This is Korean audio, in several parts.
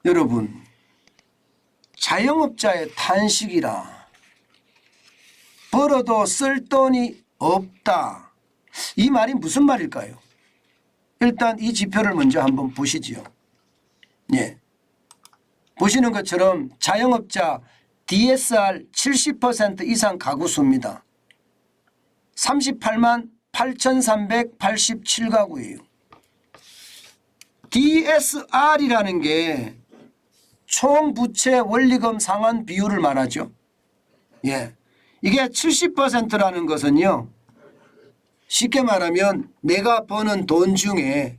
여러분, 자영업자의 탄식이라 벌어도 쓸 돈이 없다. 이 말이 무슨 말일까요? 일단 이 지표를 먼저 한번 보시지요. 예. 보시는 것처럼 자영업자 DSR 70% 이상 가구 수입니다. 38만 8,387가구예요. DSR이라는 게 총부채 원리금 상환 비율을 말하죠. 예. 이게 70%라는 것은요, 쉽게 말하면 내가 버는 돈 중에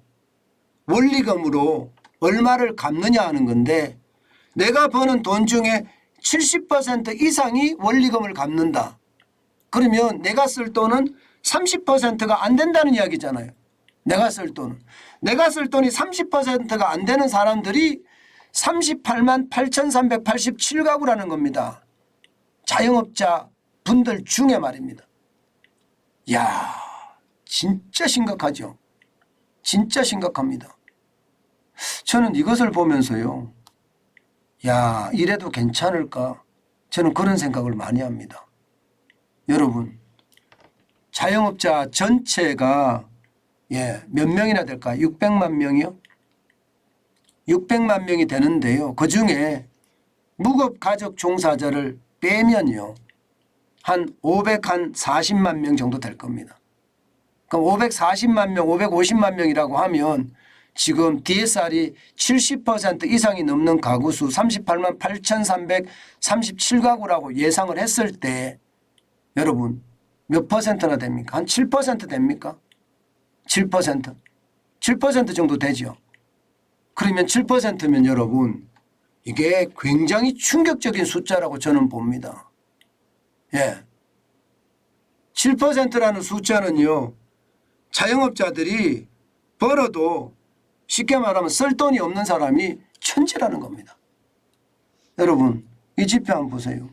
원리금으로 얼마를 갚느냐 하는 건데, 내가 버는 돈 중에 70% 이상이 원리금을 갚는다. 그러면 내가 쓸 돈은 30%가 안 된다는 이야기잖아요. 내가 쓸 돈은. 내가 쓸 돈이 30%가 안 되는 사람들이 38만 8,387가구라는 겁니다. 자영업자 분들 중에 말입니다. 이야, 진짜 심각하죠. 진짜 심각합니다. 저는 이것을 보면서요, 야, 이래도 괜찮을까? 저는 그런 생각을 많이 합니다. 여러분, 자영업자 전체가 몇 명이나 될까? 600만 명이요? 600만 명이 되는데요. 그중에 무급가족 종사자를 빼면요, 한 540만 명 정도 될 겁니다. 그럼 540만 명, 550만 명이라고 하면 지금 DSR이 70% 이상이 넘는 가구 수 38만 8,337가구라고 예상을 했을 때 여러분 몇 퍼센트나 됩니까? 한 7% 됩니까? 7%. 7% 정도 되죠. 그러면 7%면 여러분 이게 굉장히 충격적인 숫자라고 저는 봅니다. 예. 7%라는 숫자는요, 자영업자들이 벌어도 쉽게 말하면 쓸 돈이 없는 사람이 천지라는 겁니다. 여러분, 이 지표 한번 보세요.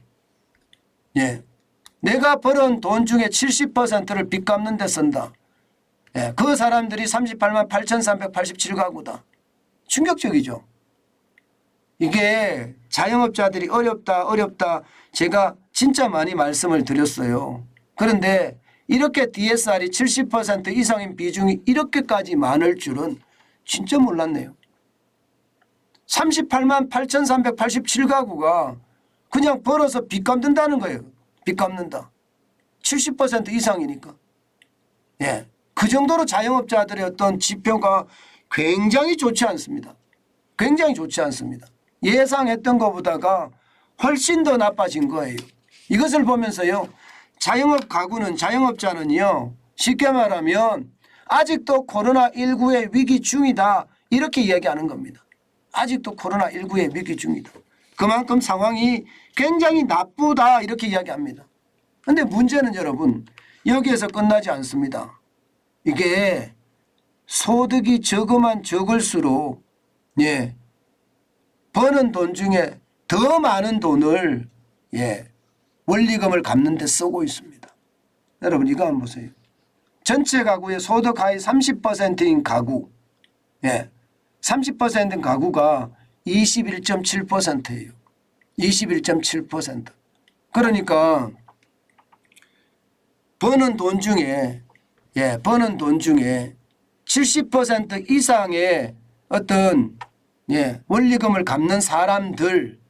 예. 내가 벌은 돈 중에 70%를 빚 갚는 데 쓴다. 예. 그 사람들이 38만 8,387가구다. 충격적이죠. 이게 자영업자들이 어렵다 제가 진짜 많이 말씀을 드렸어요. 그런데 이렇게 DSR이 70% 이상인 비중이 이렇게까지 많을 줄은 진짜 몰랐네요. 38만 8,387가구가 그냥 벌어서 빚 갚는다는 거예요. 빚 갚는다. 70% 이상이니까. 예. 그 정도로 자영업자들의 어떤 지표가 굉장히 좋지 않습니다. 굉장히 좋지 않습니다. 예상했던 것보다가 훨씬 더 나빠진 거예요. 이것을 보면서요, 자영업 가구는, 자영업자는요, 쉽게 말하면 아직도 코로나19의 위기 중이다, 이렇게 이야기하는 겁니다. 아직도 코로나19의 위기 중이다. 그만큼 상황이 굉장히 나쁘다, 이렇게 이야기합니다. 그런데 문제는 여러분, 여기에서 끝나지 않습니다. 이게 소득이 적으면 적을수록 버는 돈 중에 더 많은 돈을 원리금을 갚는 데 쓰고 있습니다. 여러분, 이거 한번 보세요. 전체 가구의 소득 하위 30%인 가구, 30%인 가구가 21.7%예요. 21.7%. 그러니까 버는 돈 중에 70% 이상의 어떤 원리금을 갚는 사람들,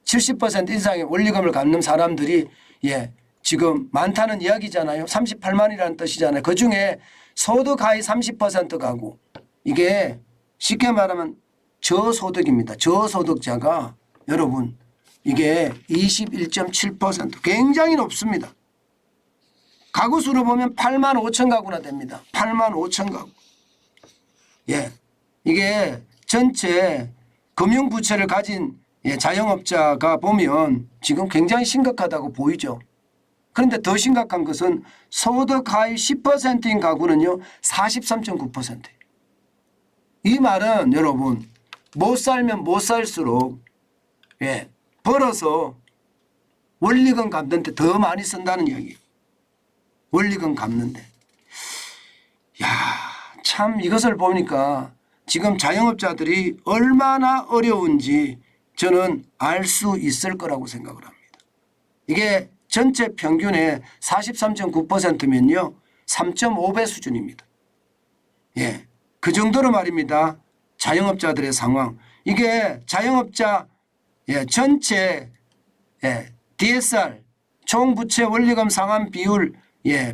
70% 이상의 원리금을 갚는 사람들이 지금 많다는 이야기잖아요. 38만이라는 뜻이잖아요. 그중에 소득 하위 30% 가구, 이게 쉽게 말하면 저소득입니다. 저소득자가 여러분 이게 21.7%, 굉장히 높습니다. 가구 수로 보면 8만 5천 가구나 됩니다. 8만 5천 가구. 이게 전체 금융부채를 가진 자영업자가 보면 지금 굉장히 심각하다고 보이죠. 그런데 더 심각한 것은 소득 하위 10%인 가구는요 43.9%. 이 말은 여러분 못 살면 못 살수록 벌어서 원리금 갚는데 더 많이 쓴다는 이야기예요. 원리금 갚는데. 야, 참 이것을 보니까 지금 자영업자들이 얼마나 어려운지 저는 알 수 있을 거라고 생각을 합니다. 이게 전체 평균의 43.9%면요 3.5배 수준입니다. 예, 그 정도로 말입니다. 자영업자들의 상황. 이게 자영업자 전체 DSR 총부채 원리금 상환 비율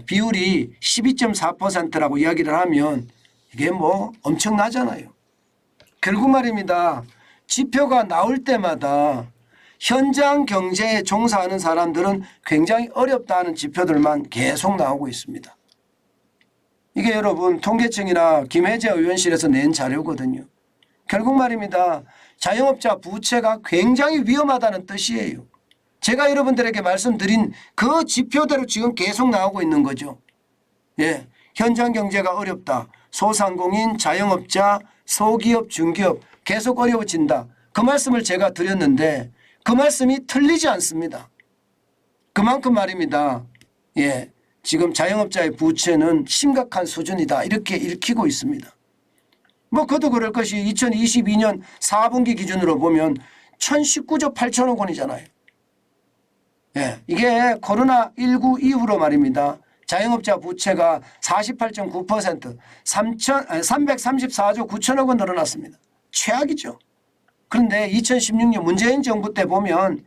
비율이 12.4%라고 이야기를 하면 이게 뭐 엄청나잖아요. 결국 말입니다. 지표가 나올 때마다 현장 경제에 종사하는 사람들은 굉장히 어렵다는 지표들만 계속 나오고 있습니다. 이게 여러분 통계청이나 김혜재 의원실에서 낸 자료거든요. 결국 말입니다. 자영업자 부채가 굉장히 위험하다는 뜻이에요. 제가 여러분들에게 말씀드린 그 지표대로 지금 계속 나오고 있는 거죠. 예, 현장 경제가 어렵다. 소상공인, 자영업자, 소기업, 중기업 계속 어려워진다. 그 말씀을 제가 드렸는데 그 말씀이 틀리지 않습니다. 그만큼 말입니다. 예, 지금 자영업자의 부채는 심각한 수준이다. 이렇게 읽히고 있습니다. 뭐 그도 그럴 것이 2022년 4분기 기준으로 보면 1019조 8천억 원이잖아요. 예, 이게 코로나19 이후로 말입니다. 자영업자 부채가 48.9% 334조 9천억 원 늘어났습니다. 최악이죠. 그런데 2016년 문재인 정부 때 보면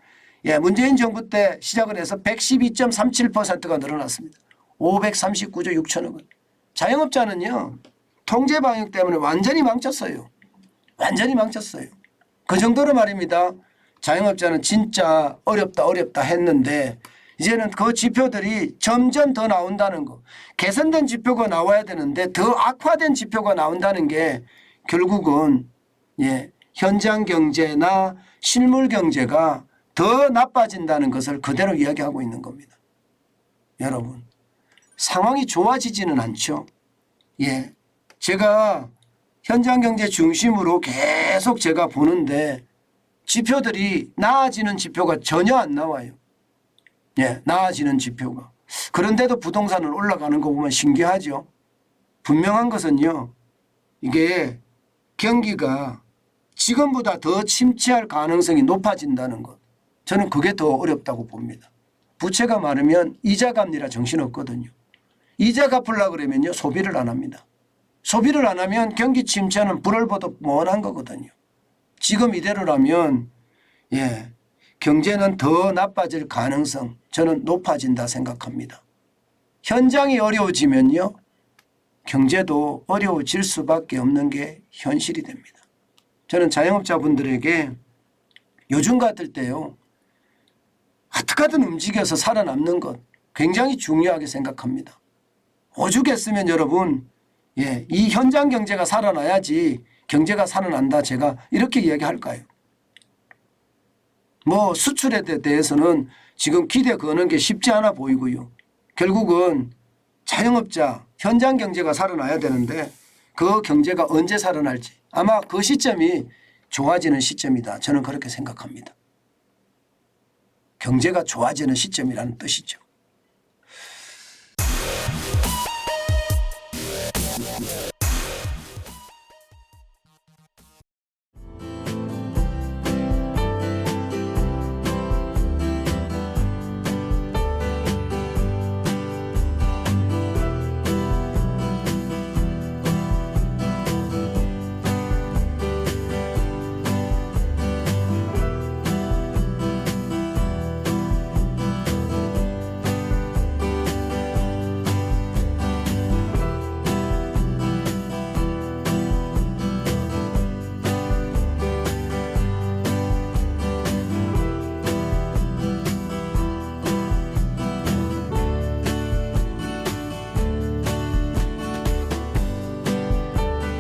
문재인 정부 때 시작을 해서 112.37%가 늘어났습니다. 539조 6천억 원. 자영업자는요. 통제 방역 때문에 완전히 망쳤어요. 완전히 망쳤어요. 그 정도로 말입니다. 자영업자는 진짜 어렵다 했는데 이제는 그 지표들이 점점 더 나온다는 거. 개선된 지표가 나와야 되는데 더 악화된 지표가 나온다는 게 결국은 현장 경제나 실물 경제가 더 나빠진다는 것을 그대로 이야기하고 있는 겁니다. 여러분 상황이 좋아지지는 않죠. 제가 현장 경제 중심으로 계속 제가 보는데 지표들이 나아지는 지표가 전혀 안 나와요. 나아지는 지표가. 그런데도 부동산은 올라가는 거 보면 신기하죠. 분명한 것은요. 이게 경기가 지금보다 더 침체할 가능성이 높아진다는 것. 저는 그게 더 어렵다고 봅니다. 부채가 많으면 이자 갚느라 정신없거든요. 이자 갚으려고 그러면요. 소비를 안 합니다. 소비를 안 하면 경기 침체는 불을 보듯 뻔한 거거든요. 지금 이대로라면 경제는 더 나빠질 가능성 저는 높아진다 생각합니다. 현장이 어려워지면요. 경제도 어려워질 수밖에 없는 게 현실이 됩니다. 저는 자영업자분들에게 요즘 같을 때요. 어떻게든 움직여서 살아남는 것 굉장히 중요하게 생각합니다. 오죽했으면 여러분 이 현장 경제가 살아나야지 경제가 살아난다 제가 이렇게 이야기할까요? 뭐 수출에 대해서는 지금 기대 거는 게 쉽지 않아 보이고요. 결국은 자영업자 현장 경제가 살아나야 되는데 그 경제가 언제 살아날지 아마 그 시점이 좋아지는 시점이다. 저는 그렇게 생각합니다. 경제가 좋아지는 시점이라는 뜻이죠.